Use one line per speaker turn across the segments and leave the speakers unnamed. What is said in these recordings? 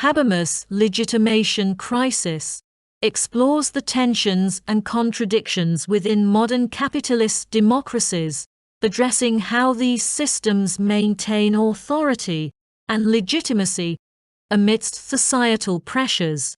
Habermas' Legitimation crisis explores the tensions and contradictions within modern capitalist democracies, addressing how these systems maintain authority and legitimacy amidst societal pressures.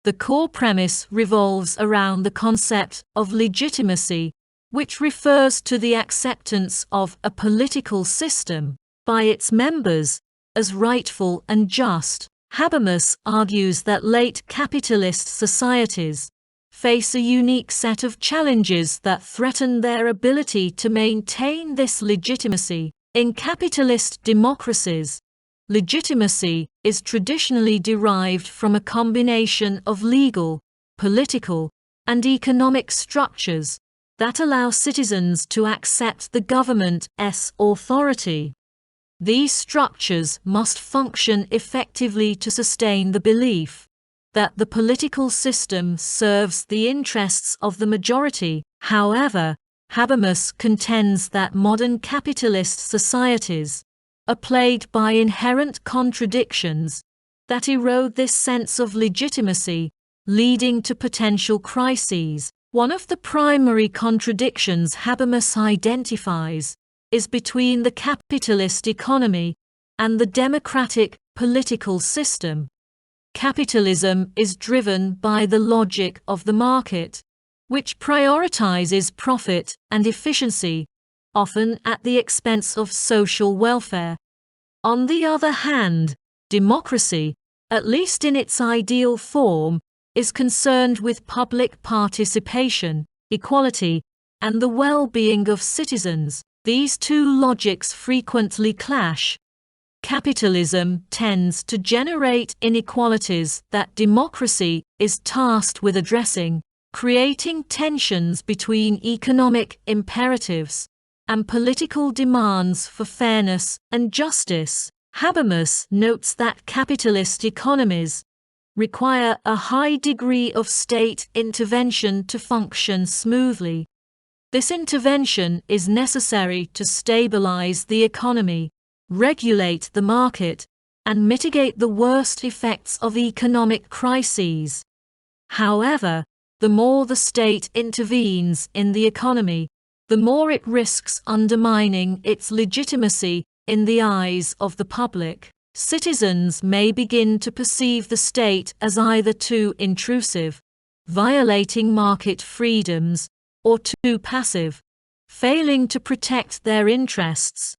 The core premise revolves around the concept of legitimacy, which refers to the acceptance of a political system by its members as rightful and just. Habermas argues that late capitalist societies face a unique set of challenges that threaten their ability to maintain this legitimacy. In capitalist democracies, legitimacy is traditionally derived from a combination of legal, political, and economic structures that allow citizens to accept the government's authority. These structures must function effectively to sustain the belief that the political system serves the interests of the majority. However, Habermas contends that modern capitalist societies are plagued by inherent contradictions that erode this sense of legitimacy, leading to potential crises. One of the primary contradictions Habermas identifies is between the capitalist economy and the democratic political system. Capitalism is driven by the logic of the market, which prioritizes profit and efficiency, often at the expense of social welfare. On the other hand, democracy, at least in its ideal form, is concerned with public participation, equality, and the well-being of citizens. These two logics frequently clash. Capitalism tends to generate inequalities that democracy is tasked with addressing, creating tensions between economic imperatives and political demands for fairness and justice. Habermas notes that capitalist economies require a high degree of state intervention to function smoothly. This intervention is necessary to stabilize the economy, regulate the market, and mitigate the worst effects of economic crises. However, the more the state intervenes in the economy, the more it risks undermining its legitimacy in the eyes of the public. Citizens may begin to perceive the state as either too intrusive, violating market freedoms, or too passive, failing to protect their interests.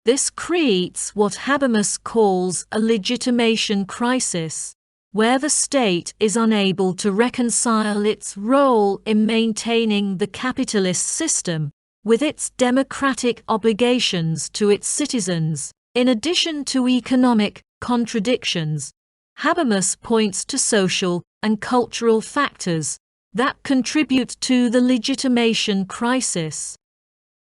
This creates what Habermas calls a legitimation crisis, where the state is unable to reconcile its role in maintaining the capitalist system with its democratic obligations to its citizens. In addition to economic contradictions, Habermas points to social and cultural factors that contribute to the legitimation crisis.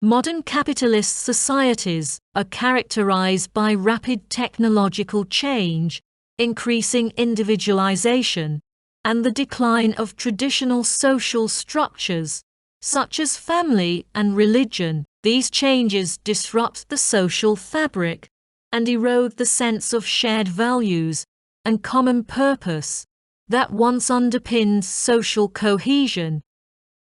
Modern capitalist societies are characterized by rapid technological change, increasing individualization, and the decline of traditional social structures, such as family and religion. These changes disrupt the social fabric and erode the sense of shared values and common purpose that once underpinned social cohesion.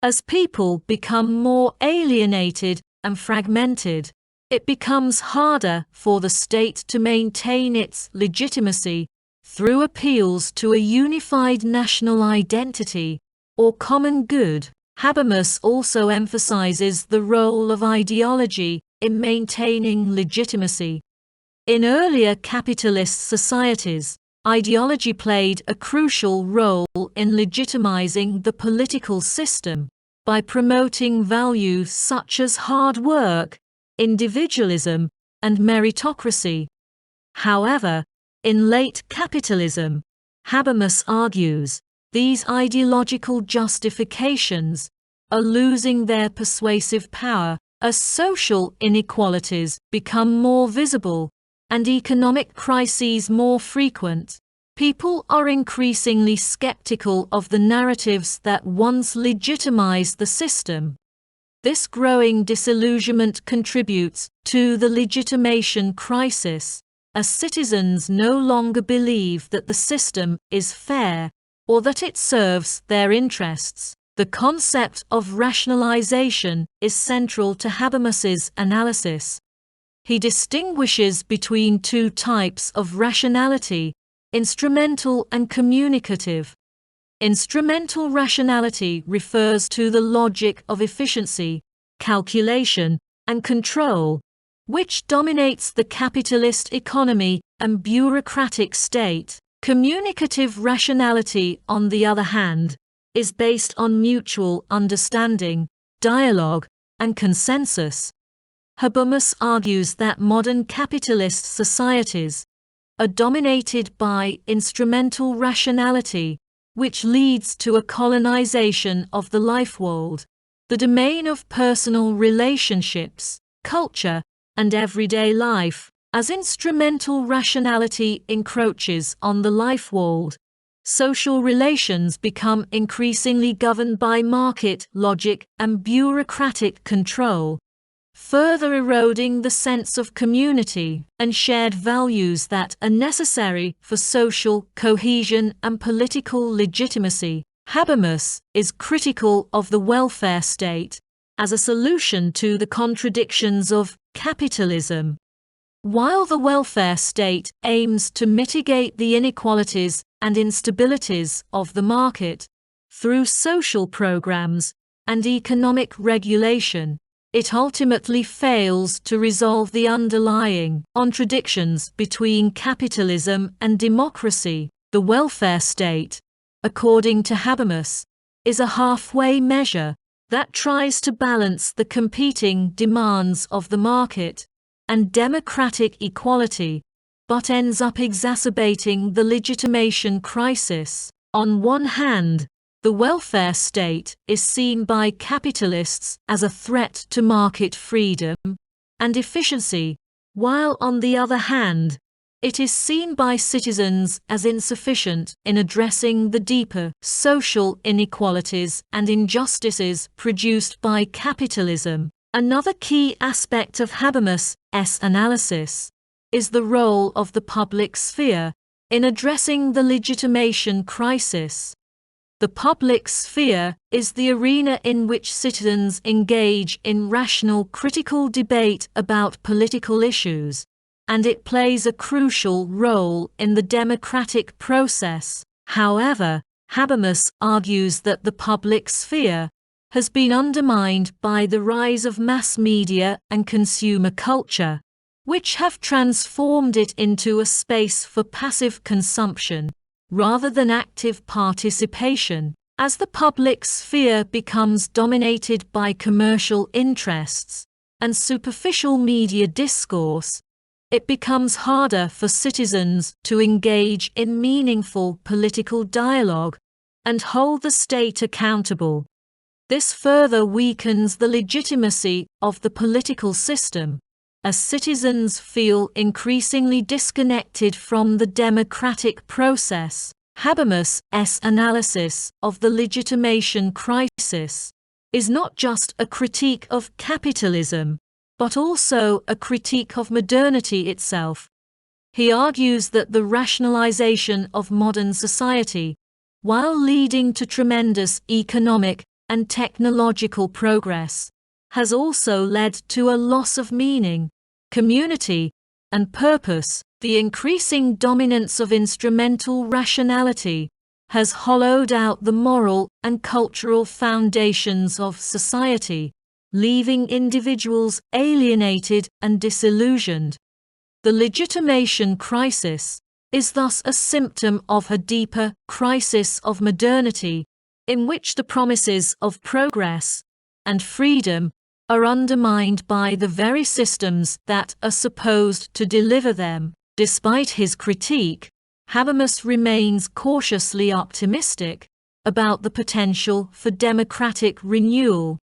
As people become more alienated and fragmented, it becomes harder for the state to maintain its legitimacy through appeals to a unified national identity or common good. Habermas also emphasizes the role of ideology in maintaining legitimacy. In earlier capitalist societies, ideology played a crucial role in legitimizing the political system by promoting values such as hard work, individualism, and meritocracy. However, in late capitalism, Habermas argues, these ideological justifications are losing their persuasive power as social inequalities become more visible and economic crises more frequent. People are increasingly skeptical of the narratives that once legitimized the system. This growing disillusionment contributes to the legitimation crisis, as citizens no longer believe that the system is fair or that it serves their interests. The concept of rationalization is central to Habermas's analysis. He distinguishes between two types of rationality: instrumental and communicative. Instrumental rationality refers to the logic of efficiency, calculation, and control, which dominates the capitalist economy and bureaucratic state. Communicative rationality, on the other hand, is based on mutual understanding, dialogue, and consensus. Habermas argues that modern capitalist societies are dominated by instrumental rationality, which leads to a colonization of the life world, the domain of personal relationships, culture, and everyday life. As instrumental rationality encroaches on the life world, social relations become increasingly governed by market logic and bureaucratic control, further eroding the sense of community and shared values that are necessary for social cohesion and political legitimacy. Habermas is critical of the welfare state as a solution to the contradictions of capitalism. While the welfare state aims to mitigate the inequalities and instabilities of the market through social programs and economic regulation, it ultimately fails to resolve the underlying contradictions between capitalism and democracy. The welfare state, according to Habermas, is a halfway measure that tries to balance the competing demands of the market and democratic equality, but ends up exacerbating the legitimation crisis. On one hand, the welfare state is seen by capitalists as a threat to market freedom and efficiency, while on the other hand, it is seen by citizens as insufficient in addressing the deeper social inequalities and injustices produced by capitalism. Another key aspect of Habermas's analysis is the role of the public sphere in addressing the legitimation crisis. The public sphere is the arena in which citizens engage in rational critical debate about political issues, and it plays a crucial role in the democratic process. However, Habermas argues that the public sphere has been undermined by the rise of mass media and consumer culture, which have transformed it into a space for passive consumption rather than active participation. As the public sphere becomes dominated by commercial interests and superficial media discourse, it becomes harder for citizens to engage in meaningful political dialogue and hold the state accountable. This further weakens the legitimacy of the political system, as citizens feel increasingly disconnected from the democratic process. Habermas's analysis of the legitimation crisis is not just a critique of capitalism, but also a critique of modernity itself. He argues that the rationalization of modern society, while leading to tremendous economic and technological progress, has also led to a loss of meaning, community, and purpose. The increasing dominance of instrumental rationality has hollowed out the moral and cultural foundations of society, leaving individuals alienated and disillusioned. The legitimation crisis is thus a symptom of a deeper crisis of modernity, in which the promises of progress and freedom are undermined by the very systems that are supposed to deliver them. Despite his critique, Habermas remains cautiously optimistic about the potential for democratic renewal.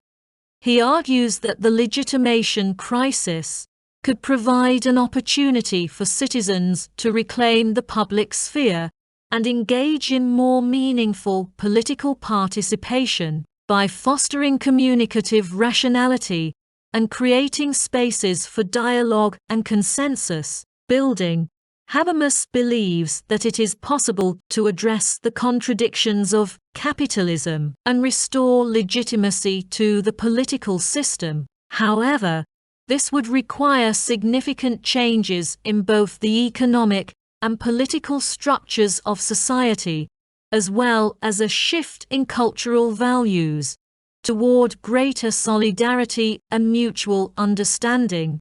He argues that the legitimation crisis could provide an opportunity for citizens to reclaim the public sphere and engage in more meaningful political participation by fostering communicative rationality and creating spaces for dialogue and consensus building. Habermas believes that it is possible to address the contradictions of capitalism and restore legitimacy to the political system. However, this would require significant changes in both the economic and political structures of society, as well as a shift in cultural values toward greater solidarity and mutual understanding.